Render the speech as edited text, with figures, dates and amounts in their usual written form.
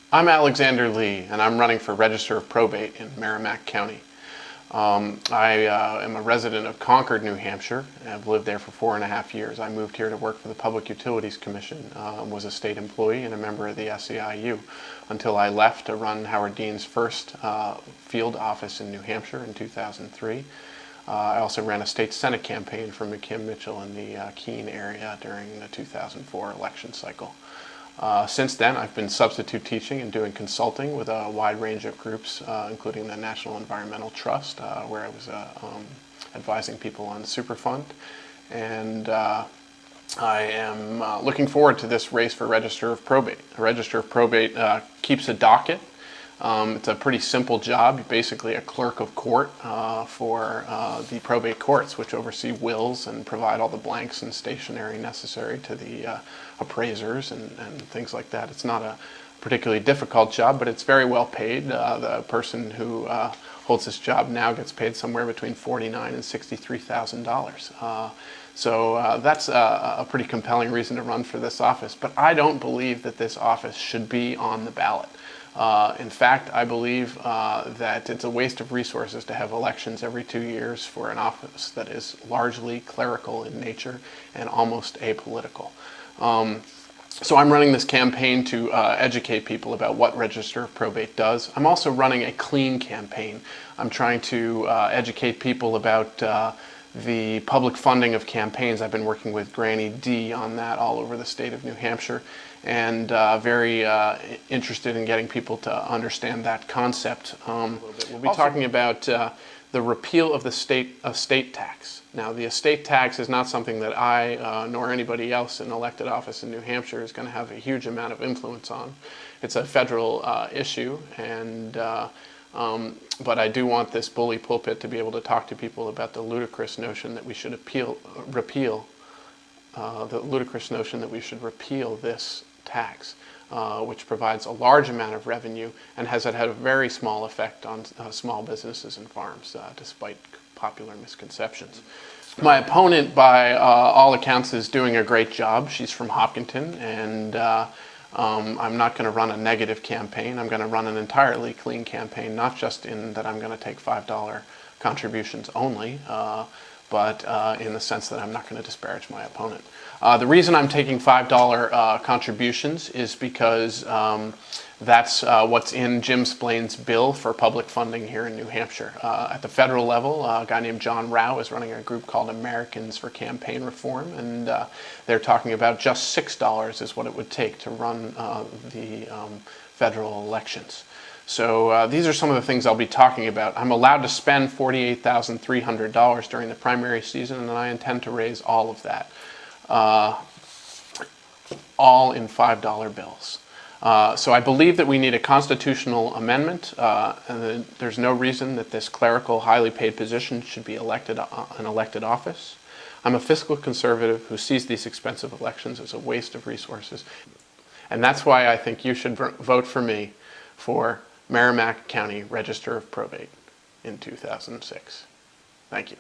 I'm Alexander Lee, and I'm running for Register of Probate in Merrimack County. I am a resident of Concord, New Hampshire, and I've lived there for 4.5 years. I moved here to work for the Public Utilities Commission, was a state employee and a member of the SEIU until I left to run Howard Dean's first field office in New Hampshire in 2003. I also ran a state Senate campaign for McKim Mitchell in the Keene area during the 2004 election cycle. Since then, I've been substitute teaching and doing consulting with a wide range of groups, including the National Environmental Trust, where I was advising people on Superfund. And I am looking forward to this race for Register of Probate. The Register of Probate keeps a docket. It's a pretty simple job. You're basically a clerk of court for the probate courts, which oversee wills and provide all the blanks and stationery necessary to the appraisers and things like that. It's not a particularly difficult job, but it's very well paid. The person who holds this job now gets paid somewhere between $49,000 and $63,000. So that's a pretty compelling reason to run for this office. But I don't believe that this office should be on the ballot. In fact, I believe that it's a waste of resources to have elections every 2 years for an office that is largely clerical in nature and almost apolitical. So I'm running this campaign to educate people about what Register of Probate does. I'm also running a clean campaign. I'm trying to educate people about the public funding of campaigns. I've been working with Granny D on that all over the state of New Hampshire, and very interested in getting people to understand that concept. We'll be talking about the repeal of the estate tax. Now, the estate tax is not something that I nor anybody else in elected office in New Hampshire is going to have a huge amount of influence on. It's a federal issue, and but I do want this bully pulpit to be able to talk to people about the ludicrous notion that we should repeal this tax, which provides a large amount of revenue and has had a very small effect on small businesses and farms, despite popular misconceptions. My opponent, by all accounts, is doing a great job. She's from Hopkinton, and I'm not going to run a negative campaign. I'm going to run an entirely clean campaign, not just in that I'm going to take $5 contributions only, but in the sense that I'm not going to disparage my opponent. The reason I'm taking $5 contributions is because that's what's in Jim Splain's bill for public funding here in New Hampshire. At the federal level, a guy named John Rao is running a group called Americans for Campaign Reform, and they're talking about just $6 is what it would take to run the federal elections. So these are some of the things I'll be talking about. I'm allowed to spend $48,300 during the primary season, and I intend to raise all of that, all in $5 bills. So I believe that we need a constitutional amendment, and there's no reason that this clerical, highly paid position should be elected an elected office. I'm a fiscal conservative who sees these expensive elections as a waste of resources, and that's why I think you should vote for me for Merrimack County Register of Probate in 2006. Thank you.